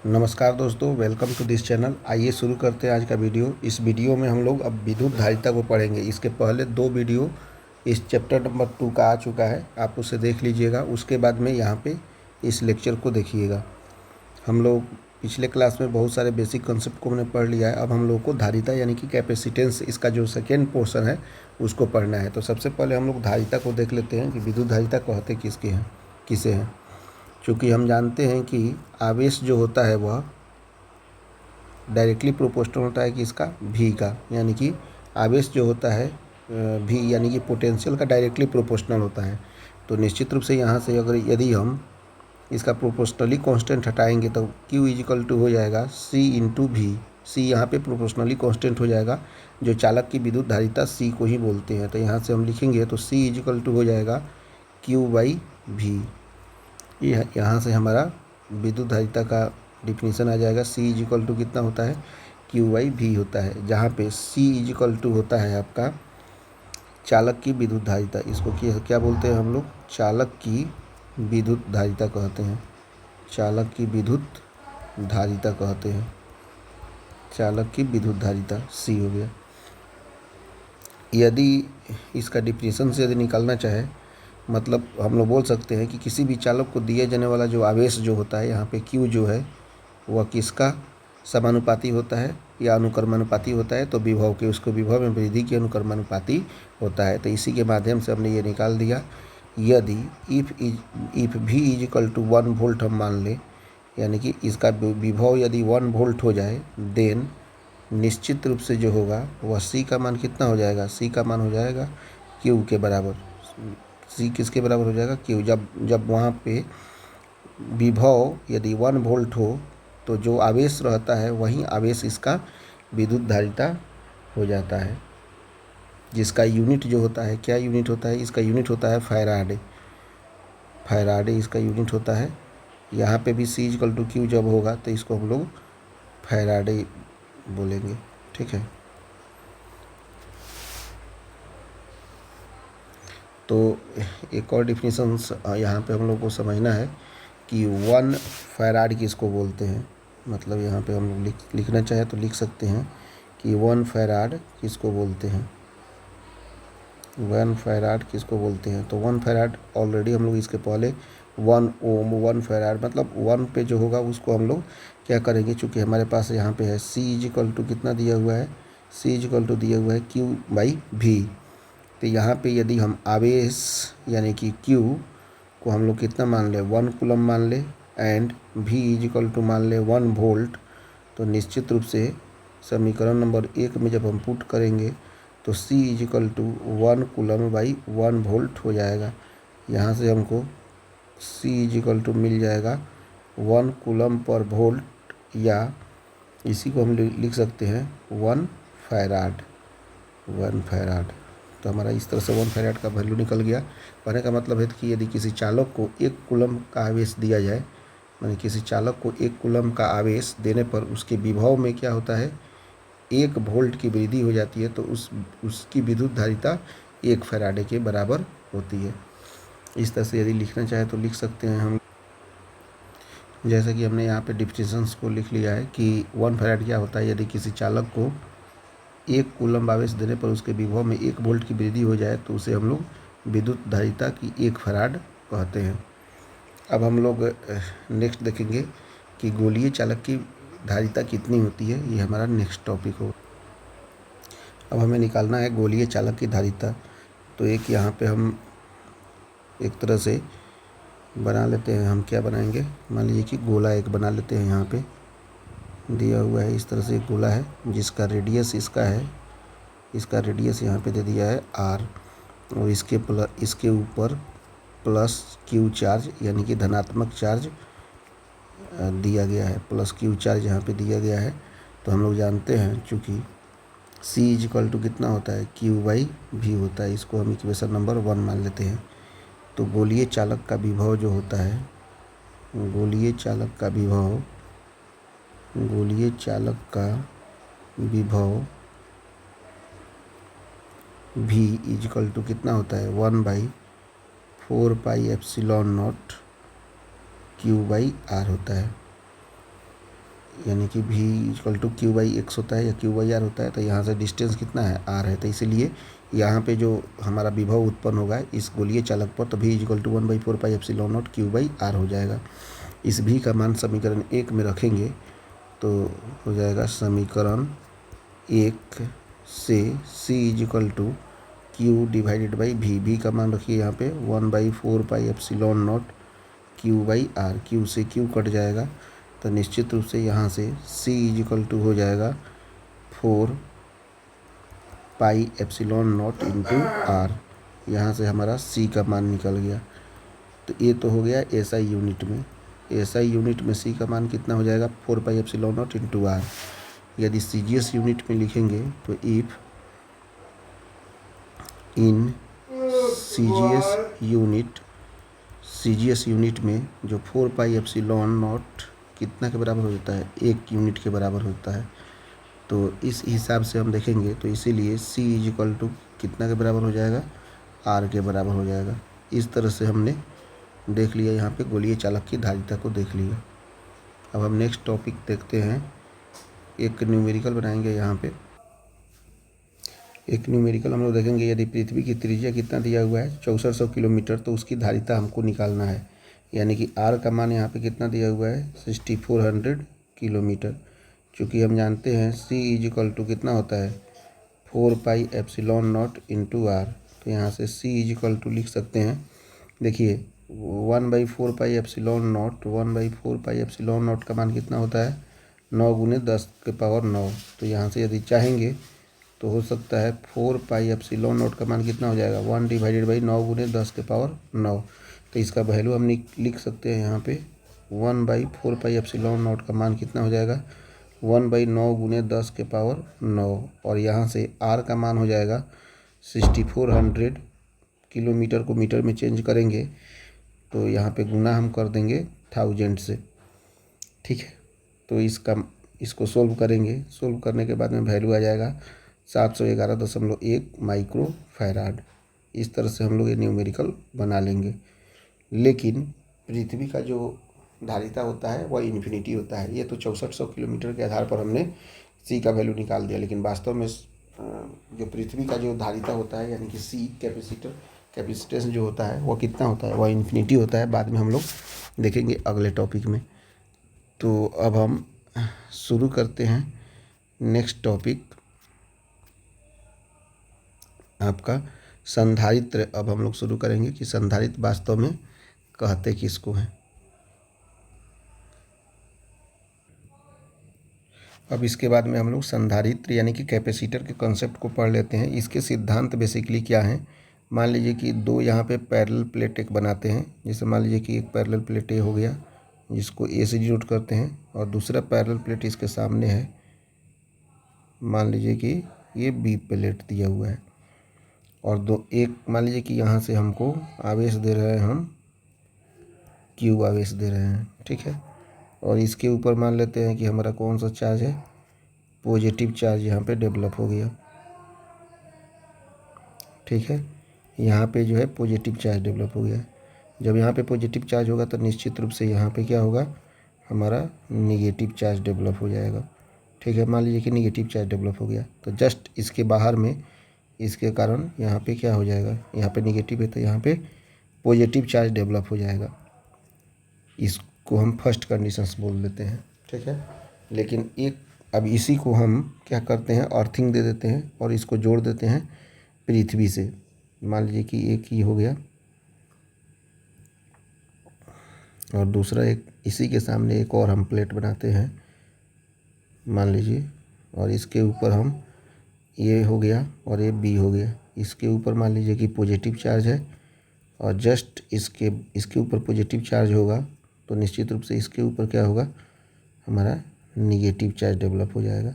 नमस्कार दोस्तों, welcome to this channel. आइए शुरू करते हैं आज का वीडियो। इस वीडियो में हम लोग अब विद्युत धारिता को पढ़ेंगे। इसके पहले 2 वीडियो इस चैप्टर नंबर 2 का आ चुका है, आप उसे देख लीजिएगा। उसके बाद में यहाँ पे इस लेक्चर को देखिएगा। हम लोग पिछले क्लास में बहुत सारे बेसिक कॉन्सेप्ट को हमने पढ़ लिया है। अब हम लोग को धारिता यानी कि कैपेसिटेंस, इसका जो सेकेंड पोर्शन है उसको पढ़ना है। तो सबसे पहले हम लोग धारिता को देख लेते हैं कि विद्युत धारिता कहते किसे हैं। चूँकि हम जानते हैं कि आवेश जो होता है वह डायरेक्टली प्रोपोर्शनल होता है कि इसका भी का, यानी कि आवेश जो होता है भी यानी कि पोटेंशियल का डायरेक्टली प्रोपोर्शनल होता है। तो निश्चित रूप से यहाँ से अगर यदि हम इसका प्रोपोर्शनली कांस्टेंट हटाएंगे तो Q इजिकल टू हो जाएगा C इंटू भी। C यहाँ पे प्रोपोर्शनली कांस्टेंट हो जाएगा, जो चालक की विद्युत धारिता C को ही बोलते हैं। तो यहाँ से हम लिखेंगे तो C इजिकल टू हो जाएगा Q बाई भी। यहाँ से हमारा विद्युत धारिता का डिफिनीसन आ जाएगा। C इजिकल टू कितना होता है, Q बाई भी होता है, जहाँ पे C इजिकल टू होता है आपका चालक की विद्युत धारिता। इसको क्या बोलते हैं हम लोग, चालक की विद्युत धारिता कहते हैं। चालक की विद्युत धारिता कहते हैं। चालक की विद्युत धारिता C हो गया। यदि इसका डिफिनीसन से यदि निकालना चाहे, मतलब हम लोग बोल सकते हैं कि किसी भी चालक को दिए जाने वाला जो आवेश जो होता है, यहाँ पे Q जो है वह किसका समानुपाती होता है या अनुक्रमानुपाती होता है, तो विभव के, उसको विभव में वृद्धि के अनुक्रमानुपाती होता है। तो इसी के माध्यम से हमने ये निकाल दिया। यदि इफ भी इजिकल टू 1 वोल्ट हम मान लें, यानी कि इसका विभव यदि 1 वोल्ट हो जाए, देन निश्चित रूप से जो होगा वह C का मान कितना हो जाएगा, C का मान हो जाएगा Q के बराबर। C किसके बराबर हो जाएगा, Q। जब वहाँ पे विभव यदि 1 वोल्ट हो तो जो आवेश रहता है वही आवेश इसका विद्युत धारिता हो जाता है, जिसका यूनिट जो होता है, क्या यूनिट होता है, इसका यूनिट होता है फैराडे। फैराडे इसका यूनिट होता है। यहाँ पे भी C इक्वल टू Q जब होगा तो इसको हम लोग फैराडे बोलेंगे, ठीक है। तो एक और डिफिनीशन यहाँ पे हम लोग को समझना है कि 1 फैराड किसको बोलते हैं। मतलब यहाँ पे हम लोग लिखना चाहे तो लिख सकते हैं कि 1 फैराड किसको बोलते हैं। 1 फैराड किसको बोलते हैं, तो 1 फैराड ऑलरेडी हम लोग इसके पहले 1 ओम 1 फैराड, मतलब 1 पे जो होगा उसको हम लोग क्या करेंगे, चूँकि हमारे पास यहाँ पे है C इजिकल टू कितना दिया हुआ है, C इजिकल टू दिया हुआ है Q बाई भी। तो यहाँ पे यदि हम आवेश यानी कि Q को हम लोग कितना मान ले, 1 कूलम मान ले, एंड V इजिकल टू मान ले 1 वोल्ट, तो निश्चित रूप से समीकरण नंबर 1 में जब हम पुट करेंगे तो C equal to 1 coulomb by 1 volt हो जाएगा। यहाँ से हमको C इजिकल टू मिल जाएगा 1 कूलम पर वोल्ट, या इसी को हम लिख सकते हैं 1 फैराड। 1 फैराड, तो हमारा इस तरह से 1 फैराड का वैल्यू निकल गया। कहने का मतलब है कि यदि किसी चालक को 1 कूलम का आवेश दिया जाए, यानी किसी चालक को 1 कूलम का आवेश देने पर उसके विभव में क्या होता है, 1 वोल्ट की वृद्धि हो जाती है, तो उसकी विद्युत धारिता 1 फैराडे के बराबर होती है। इस तरह से यदि लिखना चाहे तो लिख सकते हैं हम, जैसा कि हमने यहाँ पे डिफिनीशंस को लिख लिया है कि 1 फैराड क्या होता है। यदि किसी चालक को 1 कूलम आवेश देने पर उसके विभव में 1 वोल्ट की वृद्धि हो जाए तो उसे हम लोग विद्युत धारिता की 1 फैराड कहते हैं। अब हम लोग नेक्स्ट देखेंगे कि गोलीय चालक की धारिता कितनी होती है, ये हमारा नेक्स्ट टॉपिक हो। अब हमें निकालना है गोलीय चालक की धारिता। तो एक यहाँ पे हम एक तरह से बना लेते हैं। हम क्या बनाएंगे, मान लीजिए कि गोला एक बना लेते हैं। यहाँ पे दिया हुआ है इस तरह से एक गोला है जिसका रेडियस इसका है, इसका रेडियस यहाँ पे दे दिया है R, और इसके ऊपर प्लस Q चार्ज यानी कि धनात्मक चार्ज दिया गया है, प्लस Q चार्ज यहाँ पे दिया गया है। तो हम लोग जानते हैं चूँकि C इजिकल टू कितना होता है, Q बाई भी होता है। इसको हम इक्वेशन नंबर 1 मान लेते हैं। तो गोलीय चालक का विभव जो होता है, गोलीय चालक का विभव V इजिकल टू कितना होता है, 1/4 pi epsilon naught Q by R होता है। यानी कि v equal to Q by X होता है या क्यू बाई आर होता है, तो यहाँ से डिस्टेंस कितना है, आर है। तो इसीलिए यहाँ पे जो हमारा विभव उत्पन्न होगा इस गोलीय चालक पर, तो v equal to 1/4 pi epsilon naught Q by R हो जाएगा। इस v का मान समीकरण 1 में रखेंगे तो हो जाएगा समीकरण 1 से c equal to Q divided by v का मान रखिए यहाँ पे 1/4 pi epsilon naught Q by R, Q से क्यू कट जाएगा, तो निश्चित रूप से यहाँ से c इक्वल टू हो जाएगा 4 pi epsilon naught into R. यहाँ से हमारा c का मान निकल गया। तो ये तो हो गया SI यूनिट में। SI यूनिट में c का मान कितना हो जाएगा, 4 pi epsilon naught into R. यदि CGS यूनिट में लिखेंगे तो इफ इन CGS यूनिट में जो 4 पाई एप्सिलॉन नॉट कितना के बराबर होता है, 1 यूनिट के बराबर होता है। तो इस हिसाब से हम देखेंगे तो इसीलिए c इक्वल टू कितना के बराबर हो जाएगा, r के बराबर हो जाएगा। इस तरह से हमने देख लिया, यहाँ पे गोलीय चालक की धारिता को देख लिया। अब हम नेक्स्ट टॉपिक देखते हैं, एक न्यूमेरिकल बनाएंगे। यहाँ पे एक न्यूमेरिकल हम लोग देखेंगे, यदि पृथ्वी की त्रिज्या कितना दिया हुआ है 6400 किलोमीटर, तो उसकी धारिता हमको निकालना है। यानी कि r का मान यहाँ पे कितना दिया हुआ है 6400 किलोमीटर। चूँकि हम जानते हैं c इक्वल टू कितना होता है 4 pi epsilon naught into R, तो यहाँ से c इक्वल टू लिख सकते हैं। देखिए 1/4 pi epsilon not, 1/4 pi epsilon not का मान कितना होता है 9 गुने 10 के पावर 9। तो यहाँ से यदि चाहेंगे तो हो सकता है 4 पाई एप्सिलॉन नॉट का मान कितना हो जाएगा 1 डिवाइडेड बाई 9 गुने 10 के पावर 9। तो इसका वैल्यू हम लिख सकते हैं यहाँ पे 1/4 पाई एप्सिलॉन नॉट का मान कितना हो जाएगा 1/9 गुने 10 के पावर 9। और यहाँ से r का मान हो जाएगा 6400। किलोमीटर को मीटर में चेंज करेंगे तो यहाँ पे गुना हम कर देंगे 1000 से, ठीक है। तो इसको सोल्व करेंगे, सोल्व करने के बाद में वैल्यू आ जाएगा 711.1 माइक्रो फैराड। इस तरह से हम लोग ये न्यूमेरिकल बना लेंगे। लेकिन पृथ्वी का जो धारिता होता है वह इन्फिनिटी होता है। ये तो 6400 किलोमीटर के आधार पर हमने c का वैल्यू निकाल दिया, लेकिन वास्तव में जो पृथ्वी का जो धारिता होता है यानी कि c कैपेसिटेंस जो होता है वो कितना होता है, वह इन्फिनिटी होता है। बाद में हम लोग देखेंगे अगले टॉपिक में। तो अब हम शुरू करते हैं नेक्स्ट टॉपिक आपका संधारित्र। अब हम लोग शुरू करेंगे कि संधारित्र वास्तव में कहते किसको हैं। अब इसके बाद में हम लोग संधारित्र यानी कि कैपेसिटर के कॉन्सेप्ट को पढ़ लेते हैं। इसके सिद्धांत बेसिकली क्या हैं। मान लीजिए कि दो यहाँ पे पैरेलल प्लेट एक बनाते हैं। जैसे मान लीजिए कि एक पैरेलल प्लेट ए हो गया जिसको ए से डिनोट करते हैं, और दूसरा पैरेलल प्लेट इसके सामने है। मान लीजिए कि ये बी प्लेट दिया हुआ है, और एक मान लीजिए कि यहाँ से हमको आवेश दे रहे हैं, हम क्यू आवेश दे रहे हैं, ठीक है। और इसके ऊपर मान लेते हैं कि हमारा कौन सा चार्ज है, पॉजिटिव चार्ज यहाँ पे डेवलप हो गया, ठीक है। यहाँ पे जो है पॉजिटिव चार्ज डेवलप हो गया। जब यहाँ पे पॉजिटिव चार्ज होगा तो निश्चित रूप से यहाँ पे क्या होगा, हमारा निगेटिव चार्ज डेवलप हो जाएगा, ठीक है। मान लीजिए कि निगेटिव चार्ज डेवलप हो गया, तो जस्ट इसके बाहर में इसके कारण यहाँ पे क्या हो जाएगा, यहाँ पे निगेटिव है तो यहाँ पे पॉजिटिव चार्ज डेवलप हो जाएगा। इसको हम फर्स्ट कंडीशंस बोल देते हैं, ठीक है। लेकिन अब इसी को हम क्या करते हैं, अर्थिंग दे देते हैं और इसको जोड़ देते हैं पृथ्वी से। मान लीजिए कि एक ही हो गया और दूसरा एक इसी के सामने एक और हम प्लेट बनाते हैं मान लीजिए, और इसके ऊपर हम ये हो गया और ये बी हो गया। इसके ऊपर मान लीजिए कि पॉजिटिव चार्ज है और जस्ट इसके ऊपर पॉजिटिव चार्ज होगा तो निश्चित रूप से इसके ऊपर क्या होगा, हमारा निगेटिव चार्ज डेवलप हो जाएगा।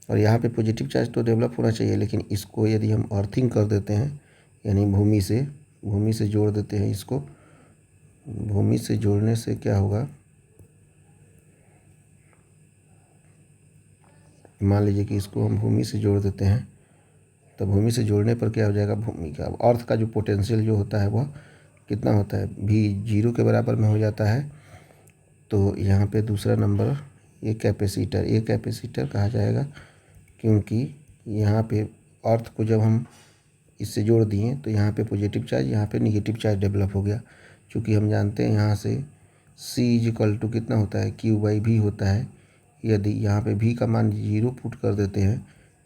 और यहाँ पे पॉजिटिव चार्ज तो डेवलप होना चाहिए, लेकिन इसको यदि हम अर्थिंग कर देते हैं यानी भूमि से जोड़ देते हैं इसको, भूमि से जोड़ने से क्या होगा, मान लीजिए कि इसको हम भूमि से जोड़ देते हैं, तो भूमि से जोड़ने पर क्या हो जाएगा, भूमि का अर्थ का जो पोटेंशियल जो होता है वह कितना होता है, भी 0 के बराबर में हो जाता है। तो यहाँ पे दूसरा नंबर ये कैपेसिटर कहा जाएगा, क्योंकि यहाँ पे अर्थ को जब हम इससे जोड़ दिए तो यहाँ पे पॉजिटिव चार्ज, यहाँ पे निगेटिव चार्ज डेवलप हो गया। क्योंकि हम जानते हैं यहाँ से C = कितना होता है, Q/V होता है। यदि यहाँ पे V का मान 0 पुट कर देते हैं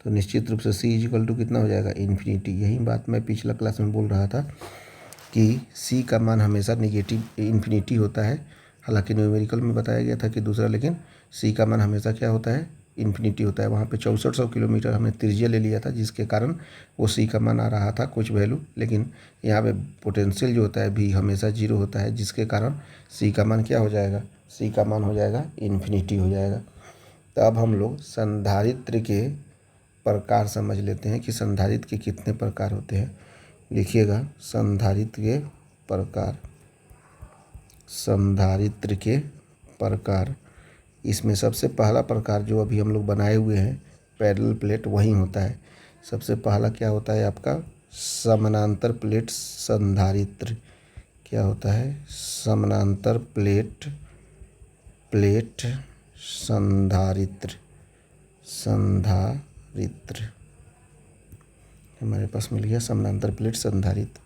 तो निश्चित रूप से C = कितना हो जाएगा, इन्फिनिटी। यही बात मैं पिछला क्लास में बोल रहा था कि C का मान हमेशा निगेटिव इन्फिनिटी होता है। हालांकि न्यूमेरिकल में बताया गया था कि दूसरा, लेकिन C का मान हमेशा क्या होता है, इन्फिनिटी होता है। वहाँ पे 6400 किलोमीटर हमने त्रिज्या ले लिया था, जिसके कारण वो C का मान आ रहा था कुछ वैल्यू। लेकिन यहाँ पे पोटेंशियल जो होता है V हमेशा 0 होता है, जिसके कारण C का मान क्या हो जाएगा, C का मान हो जाएगा इन्फिनिटी हो जाएगा। तो अब हम लोग संधारित्र के प्रकार समझ लेते हैं कि संधारित्र के कितने प्रकार होते हैं। लिखिएगा संधारित्र के प्रकार। संधारित्र के प्रकार, इसमें सबसे पहला प्रकार जो अभी हम लोग बनाए हुए हैं पैरेलल प्लेट, वही होता है। सबसे पहला क्या होता है आपका, समानांतर प्लेट संधारित्र। क्या होता है, समानांतर प्लेट संधारित्र हमारे पास मिल गया समानांतर प्लेट संधारित्र।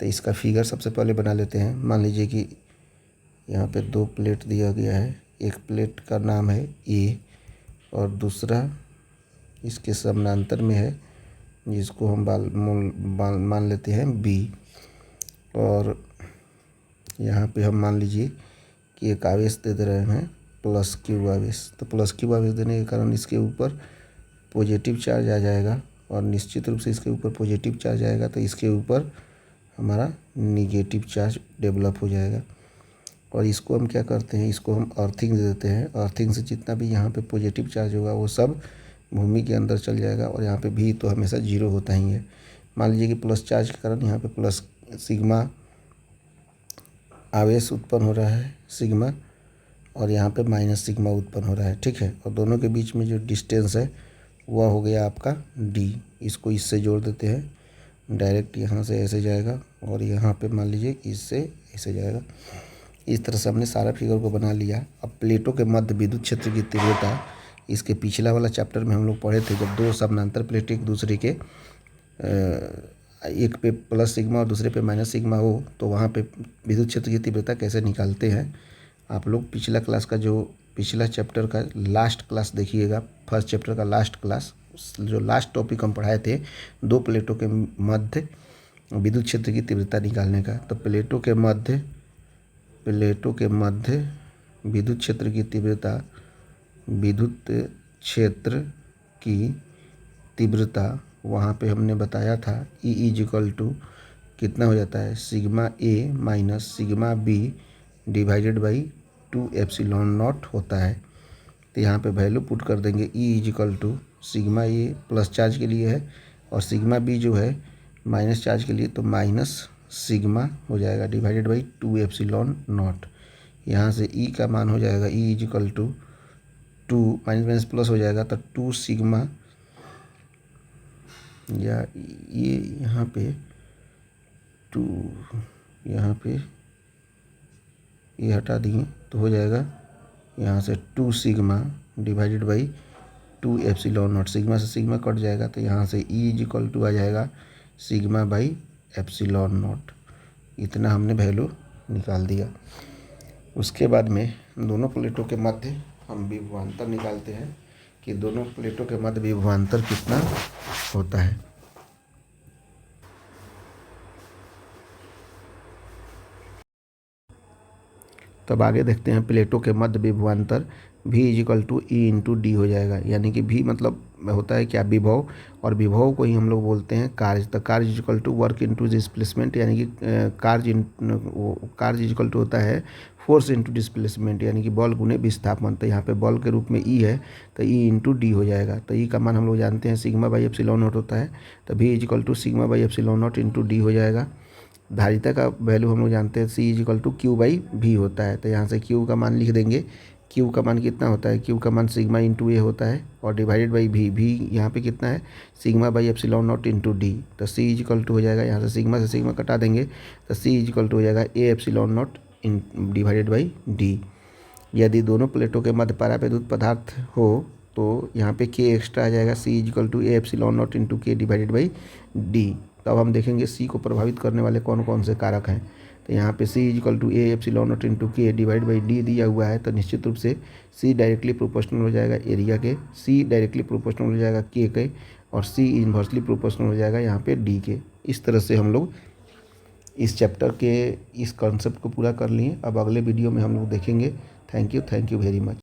तो इसका फिगर सबसे पहले बना लेते हैं। मान लीजिए कि यहाँ पे 2 प्लेट दिया गया है। एक प्लेट का नाम है A और दूसरा इसके समानांतर में है, जिसको हम मान लेते हैं B। और यहाँ पे हम मान लीजिए कि एक आवेश दे रहे हैं +Q आवेश। तो +Q आवेश देने के कारण इसके ऊपर पॉजिटिव चार्ज आ जाएगा, और निश्चित रूप से इसके ऊपर पॉजिटिव चार्ज आएगा तो इसके ऊपर हमारा निगेटिव चार्ज डेवलप हो जाएगा। और इसको हम क्या करते हैं, इसको हम अर्थिंग दे देते हैं। अर्थिंग से जितना भी यहाँ पे पॉजिटिव चार्ज होगा वो सब भूमि के अंदर चल जाएगा, और यहाँ पे भी तो हमेशा 0 होता ही है। मान लीजिए कि प्लस चार्ज के कारण यहाँ पे प्लस सिग्मा आवेश उत्पन्न हो रहा है, सिग्मा, और यहाँ पे माइनस सिग्मा उत्पन्न हो रहा है, ठीक है। और दोनों के बीच में जो डिस्टेंस है वह हो गया आपका D। इसको इससे जोड़ देते हैं, डायरेक्ट यहाँ से ऐसे जाएगा और यहाँ पे मान लीजिए इससे ऐसे जाएगा। इस तरह से हमने सारा फिगर को बना लिया। अब प्लेटों के मध्य विद्युत क्षेत्र की तीव्रता, इसके पिछला वाला चैप्टर में हम लोग पढ़े थे, जब 2 समानांतर प्लेट एक दूसरे के एक पे प्लस सिग्मा और दूसरे पे माइनस सिग्मा हो तो वहाँ पे विद्युत क्षेत्र की तीव्रता कैसे निकालते हैं। आप लोग पिछला क्लास का जो पिछला चैप्टर का लास्ट क्लास देखिएगा, फर्स्ट चैप्टर का लास्ट क्लास, जो लास्ट टॉपिक हम पढ़ाए थे 2 प्लेटों के मध्य विद्युत क्षेत्र की तीव्रता निकालने का। तो प्लेटों के मध्य विद्युत क्षेत्र की तीव्रता, विद्युत क्षेत्र की तीव्रता वहाँ पे हमने बताया था E कितना हो जाता है, sigma A minus sigma B divided by 2 epsilon not होता है। तो यहाँ पे वैल्यू पुट कर देंगे। E sigma A plus charge के लिए है और सिग्मा B जो है माइनस चार्ज के लिए, तो माइनस सिग्मा हो जाएगा डिवाइडेड बाई 2 एप्सिलॉन नॉट। यहाँ से E का मान हो जाएगा E 2 माइनस प्लस हो जाएगा तो 2 सिग्मा, या ये यहाँ पे 2, यहाँ पे ये हटा दिए तो हो जाएगा यहाँ से 2 sigma divided by 2 epsilon not. Sigma से सिग्मा कट जाएगा तो यहाँ से E आ जाएगा सिग्मा बाई एप्सिलॉन नॉट। इतना हमने वैल्यू निकाल दिया। उसके बाद में दोनों प्लेटों के मध्य हम विभवांतर निकालते हैं कि दोनों प्लेटों के मध्य विभवांतर कितना होता है। तब आगे देखते हैं प्लेटों के मध्य विभवांतर V = E × D हो जाएगा। यानी कि V मतलब होता है क्या, विभव, और विभव को ही हम लोग बोलते हैं कार्य। तो कार्य = वर्क इंटू डिस्प्लेसमेंट, यानी कि कार्य इक्वल टू होता है फोर्स इंटू डिस्प्लेसमेंट, यानी कि बल गुणे विस्थापन। तो यहाँ पे बल के रूप में E है तो E × D हो जाएगा। तो E का मान हम लोग जानते हैं सिग्मा बाई एप्सिलॉन नॉट होता है, तो V = sigma by epsilon not × D हो जाएगा। धारिता का वैल्यू हम लोग जानते हैं C = Q/V होता है। तो यहाँ से Q का मान लिख देंगे। Q का मान कितना होता है, Q का मान सिग्मा × A होता है और डिवाइडेड बाई V यहाँ पे कितना है, sigma by epsilon not × D। तो C = हो जाएगा, यहाँ से सिग्मा से सिग्मा कटा देंगे तो C = हो जाएगा A epsilon not divided by D। यदि दोनों प्लेटों के मध्य परावैद्युत पदार्थ हो तो यहाँ पे के एक्स्ट्रा आ जाएगा, C is equal to A epsilon naught into K divided by D. तब हम देखेंगे सी को प्रभावित करने वाले कौन कौन से कारक हैं। तो यहाँ पे C is equal to A epsilon naught into K divide by D दिया हुआ है, तो निश्चित रूप से सी डायरेक्टली प्रोपोर्शनल हो जाएगा एरिया के, सी डायरेक्टली प्रोपोर्शनल हो जाएगा के, और सी इन्वर्सली प्रोपोर्शनल हो जाएगा यहाँ पे डी के। इस तरह से हम लोग इस चैप्टर के इस कॉन्सेप्ट को पूरा कर लिए। अब अगले वीडियो में हम लोग देखेंगे। Thank you very much.